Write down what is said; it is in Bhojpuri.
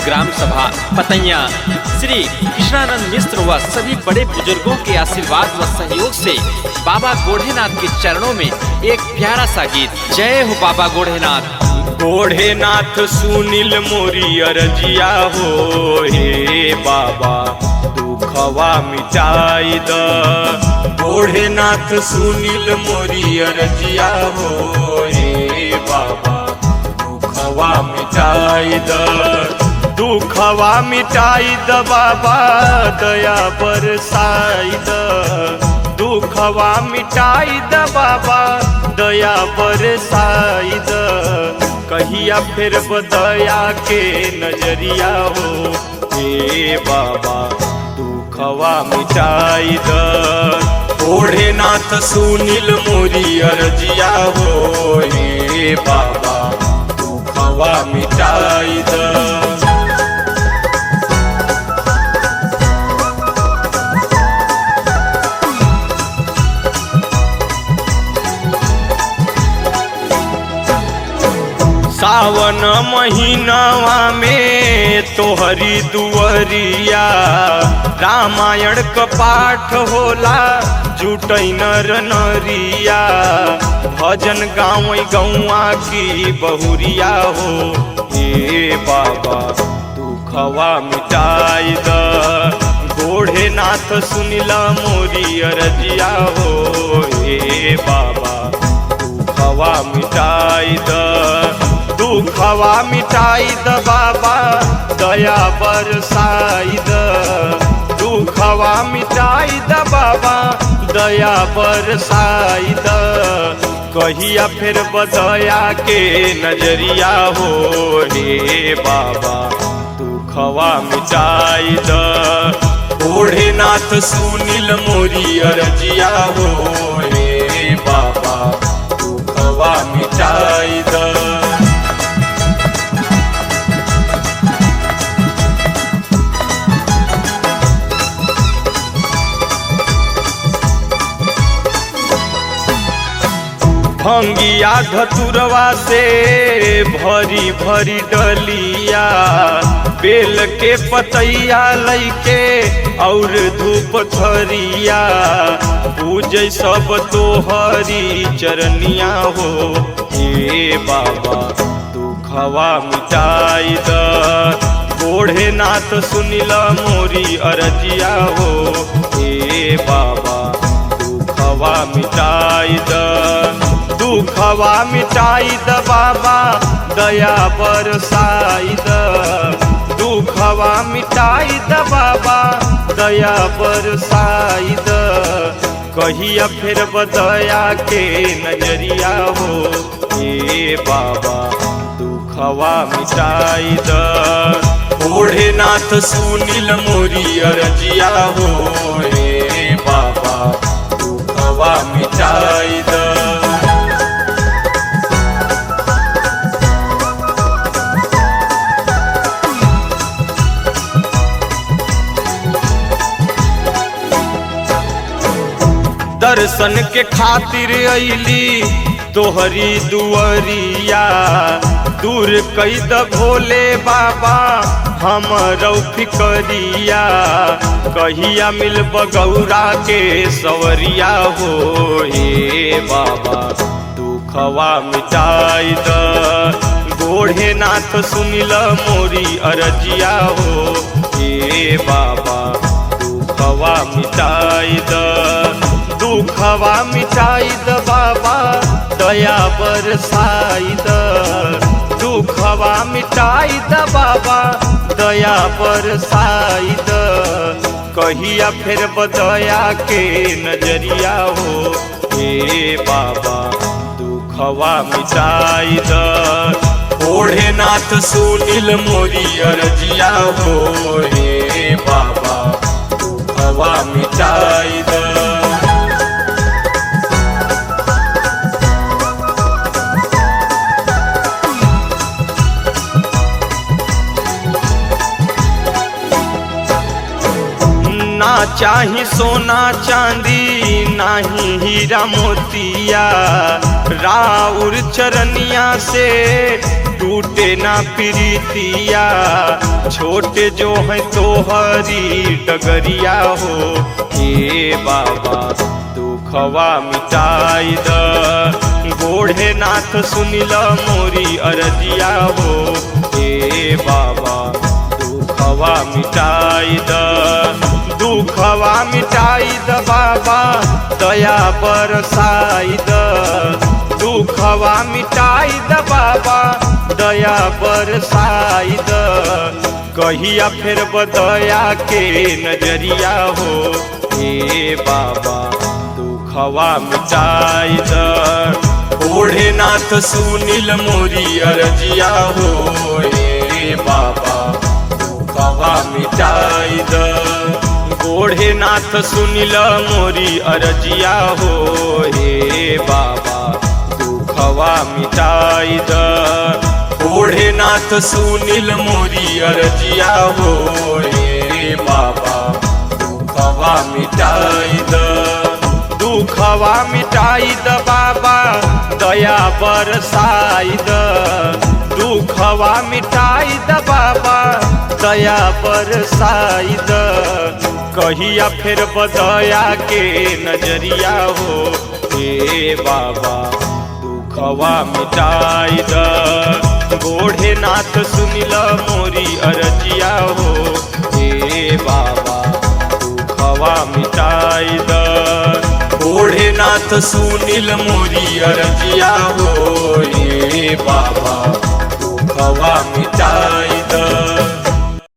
ग्राम सभा पतैया श्री कृष्णानंद मिश्र व सभी बड़े बुजुर्गों के आशीर्वाद व सहयोग से बाबा गोढ़ेनाथ के चरणों में एक प्यारा सा गीत। जय हो बाबा गोढ़ेनाथ। गोढ़ेनाथ सुनील मोरी अरजिया हो, हे बाबा दुखवा मिटाई द। गोढ़ेनाथ सुनील मोरी अरजिया हो, हे बाबा दुखवा मिटाई द। दुखवा मिटाई द बाबा दया बरसाई द। दुखवा मिटाई द बाबा दया बरसाई द। कहिया फिर दया के नजरिया हो, हे बाबा दुखवा मिटाई द। गोढ़ेनाथ सुनील मोरी अरजिया हो, हे बाबा दुखवा मिटाई द। सावन महीनावा में तोहरी दुअरिया रामायण का पाठ होला जुटै नर नरिया। भजन गाँव गौआ की बहुरिया हो, हे बाबा दुखवा मिटाई द। गोढ़ेनाथ सुनील मोरी अरजिया हो, हे बाबा दुखवा मिटाई द। दुखवा मिटाई द बाबा दया बरसाई द। दुखवा मिटाई द बाबा दया बरसाई द। कहिया फिर बदया के नजरिया हो, हे बाबा दुखवा मिटाई द। गोढ़ेनाथ सुनील मोरी अरजिया हो, हे बाबा दुखवा मिटाई द। भंगिया धतुरवा से भरी भरी डलिया, बेल के पतैया लैके और धूप थरिया। पूजै सब तोहरी चरनिया हो, हे बाबा दुखवा मिटाई द। गोढ़ेनाथ सुनील मोरी अरजिया हो, हे बाबा दुखवा मिटाई द। दुखवा मिटाई द बाबा दया बरसाई द। दुखवा मिटाई द बाबा दया बरसाई द। कहिया फिर बदया के नजरिया हो, हे बाबा दुखवा मिटाई द। गोढ़ेनाथ सुनील मोरी अरजिया हो, हे बाबा दुखवा मिटाई द। दर्शन के खातिर अइली तोहरी दुअरिया। दूर कई द भोले बाबा हमरौ फिकरिया। कहिया मिलब गौरा के सवरिया हो, हे बाबा दुखवा मिटाई द। गोढ़ेनाथ सुनील मोरी अरजिया हो, हे बाबा दुखवा मिटाई द। दुखवा मिटाई द बाबा दया बरसाई द। दुखवा मिटाई द बाबा दया बरसाई द। कहिया फिर बदया के नजरिया हो, हे बाबा दुखवा मिटाई द। गोढ़ेनाथ सुनील मोरी अरजिया हो, हे बाबा दुखवा मिटाई द। ना चाही सोना चांदी नाही हीरा मोतिया, राउर चरनिया से टूटे ना प्रीतिया। छोटे जो है तोहरी डगरिया हो। हे बाबा दुखवा मिटाई द गोढ़े नाथ सुनिल मोरी अरजिया हो। हे बाबा दुखवा मिटाई द दुखवा मिटाई द बाबा दया बरसाई द दुखवा मिटाई द बाबा दया बरसाई द कहिया फिर बदया के नजरिया हो। हे बाबा दुखवा मिटाई द ओढ़े नाथ सुनिल मोरी अरजिया हो। हे बाबा दुखवा मिटाई द ओढ़े नाथ सुनिल मोरी अरजिया हो। हे बाबा दुखवा मिटाई द ओढ़े नाथ सुनिल मोरी अरजिया हो। हे बाबा दुखवा मिटाई द दुखवा मिटाई द बाबा दया बरसाई द दुखवा मिटाई द बाबा दया बरसाई द कहिया फिर बदया के नजरिया हो। हे बाबा दुखवा मिटाई द गोढ़े नाथ सुनिल मोरी अरजिया हो। हे बाबा दुखवा मिटाई द गोढ़े नाथ सुनिल मोरी अरजिया हो। हे बाबा दुखवा मिटाई द